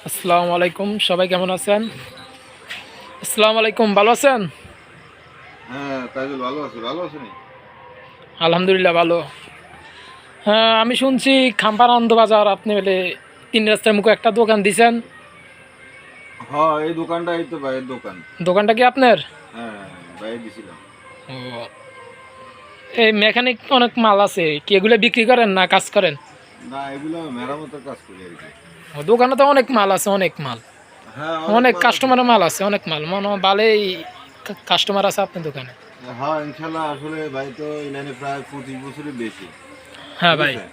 আসসালামু আলাইকুম, সবাই কেমন আছেন? আসসালামু আলাইকুম, ভালো আছেন? হ্যাঁ, তাইজুল ভালো আছে, ভালো আছে নি? আলহামদুলিল্লাহ ভালো। হ্যাঁ, আমি শুনছি খাম্পার আনন্দবাজার আপনি বলে ৩ রাস্তার মুখে একটা দোকান দিছেন। হ্যাঁ, এই দোকানটা এই তো ভাইয়ের দোকান। দোকানটা কি আপনার? হ্যাঁ, ভাইয়ে দিছিলাম। ও, এই মেকানিক অনেক মাল আছে, কি এগুলো বিক্রি করেন না কাজ করেন? না, এগুলো মেরামতের কাজ করি আর কি। ও, দোকানে তো অনেক মাল আছে, অনেক মাল, হ্যাঁ, অনেক অনেক মাল আছে। কাস্টমারের মাল আছে, অনেক মাল, মনে হয় ভালোই কাস্টমার আছে আপনার দোকানে। হ্যাঁ, ইনশাল্লাহ। আসলে ভাই তো এই লাইনে প্রায় 25 বছরের বেশি। হ্যাঁ ঠিক ভাই, আছে?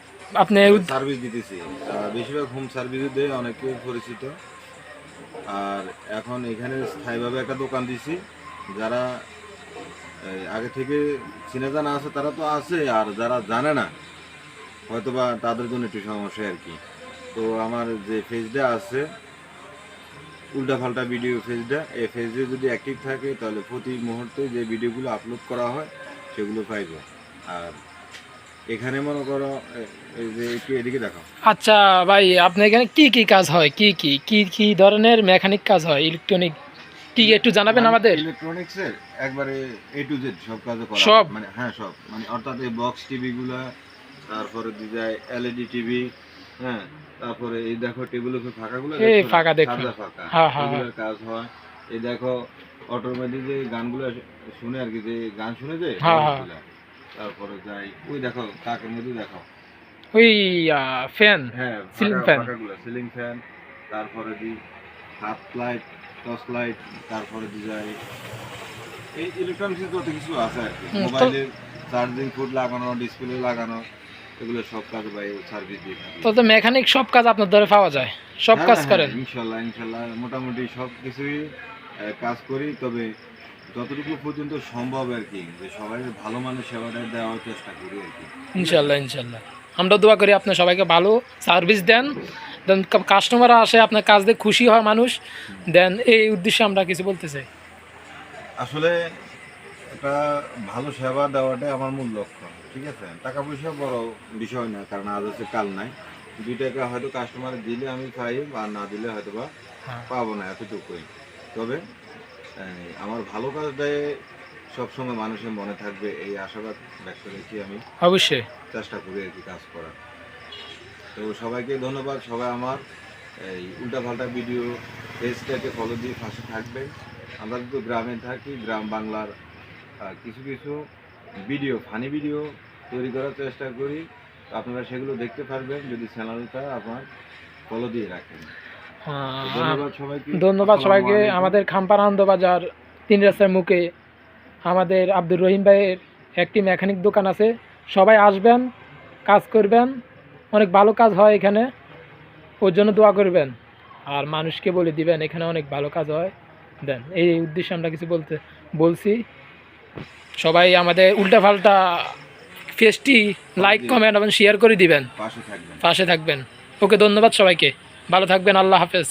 আপনি সার্ভিস দিতেছি। বেশিরভাগ হোম সার্ভিসও দেয়, অনেকে পরিচিত। আর এখন এখানে স্থায়ীভাবে একটা দোকান দিছি। যারা আগে থেকে চিনা জানা আছে তারা তো আছে, আর যারা জানে না হয়তোবা তাদের জন্য একটু সমস্যা আর কি। তো আমার যে পেজটা আছে উল্টাপাল্টা ভিডিও পেজটা, এই পেজে যদি অ্যাক্টিভ থাকে তাহলে প্রতি মুহূর্তে যে ভিডিওগুলো আপলোড করা হয় সেগুলো পাইব। আর এখানে মনে করো এই যে একটু এদিকে দেখো। আচ্ছা ভাই, আপনার এখানে কি কি কাজ হয়, কি ধরনের মেকানিক কাজ হয়, ইলেকট্রনিক কি একটু জানাবেন মানে আমাদের? ইলেকট্রনিক্সের একবারে এ টু জেড সব কাজও করা সব? হয়, মানে হ্যাঁ সব, মানে অর্থাৎ এই বক্স টিভি গুলা, তারপরে দিয়ে যায় এলইডি টিভি। হ্যাঁ, তারপরে এই দেখো টেবিলের ফাঁকাগুলো এই দেখছো না, ফাঁকা দেখুন। সাদা ফাঁকা, হ্যাঁ হ্যাঁ হ্যাঁ। এগুলোর কাজ হয়। এই দেখো অটোমেটিক যে গানগুলো শুনে আর কি, যে গান শুনে যে হ্যাঁ হ্যাঁ। বক্সগুলা। তারপরে যাই ওই দেখো তাকের মধ্যে দেখো। ওই ফ্যান, হ্যাঁ, সিলিং ফাঁকা ফ্যান। ফাঁকাগুলো ceiling fan. তারপরে দি হাত লাইট, টর্চ লাইট। তারপরে দিয়ে যায় এই ইলেকট্রনিক্স যত কিছু আছে আর কি, তো মোবাইলের চার্জিং পোর্ট লাগানো, ডিসপ্লে লাগানো, এগুলো সব কাজ ভাই সার্ভিস দিয়ে থাকি। তো মেকানিক সব কাজ আপনার দ্বারা পাওয়া যায়, সব হ্যাঁ কাজ হ্যাঁ, করেন? ইনশাল্লাহ ইনশাল্লাহ মোটামুটি সব কিছুই কাজ করি। তবে যতটুকু পর্যন্ত সম্ভব আর কি, যে সবাই ভালো মানের সেবাটা দেওয়ার চেষ্টা করি আর কি। ঠিক আছে? ইনশাল্লাহ ইনশাল্লাহ, আমরা দোয়া করি আপনি সবাইকে ভালো সার্ভিস দেন, দেন কাস্টমার আসে আপনার কাজ দিয়ে খুশি হয় মানুষ, হুম। দেন এই উদ্দেশ্যে আমরা কিছু বলতে চাই। আসলে একটা ভালো সেবা দেওয়াটাই আমার মূল লক্ষ্য। ঠিক আছে, টাকা পয়সা বড় বিষয় না, কারণ আজ আছে কাল নাই। 2 টাকা হয়তো কাস্টমার দিলে আমি পাই, বা না দিলে হয়তো বা হ্যাঁ, পাবো না, এতটুকুই। তবে আমার ভালো কাজটাই সবসময় মানুষের মনে থাকবে, এই আশাবাদ ব্যক্ত রেখে আমি অবশ্যই। চেষ্টা করি আর কি কাজ করার। তো সবাইকে ধন্যবাদ। সবাই আমার এই উল্টাপাল্টা ভিডিও পেজটাকে ফলো দিয়ে পাশে থাকবেন। আমরা কিন্তু গ্রামে থাকি, গ্রাম বাংলার কিছু কিছু ভিডিও, ফানি ভিডিও তৈরি করার চেষ্টা করি। তো আপনারা সেগুলো দেখতে পারবেন যদি চ্যানেলটা আপনার ফলো দিয়ে রাখেন। তো ধন্যবাদ সবাইকে। ধন্যবাদ আসসালামু সবাইকে। আলাইকুম। আমাদের খাম্পার আনন্দবাজার 3 রাস্তার মুখে আমাদের আব্দুর রহিম ভাইয়ের একটি মেকানিক দোকান আছে, সবাই আসবেন, কাজ করবেন, অনেক ভালো কাজ হয় এখানে, ওর জন্য দোয়া করবেন। আর মানুষকে বলে দিবেন এখানে অনেক ভালো কাজ হয়, দেন এই উদ্দেশ্যে আমরা কিছু বলছি। সবাই আমাদের উল্টাপাল্টা পেজটি ফলো লাইক দিয়ে কমেন্ট এবং শেয়ার করে দিবেন, পাশে থাকবেন। পাশে থাকবেন। ওকে, ধন্যবাদ সবাইকে, ভালো থাকবেন, আল্লাহ হাফেজ।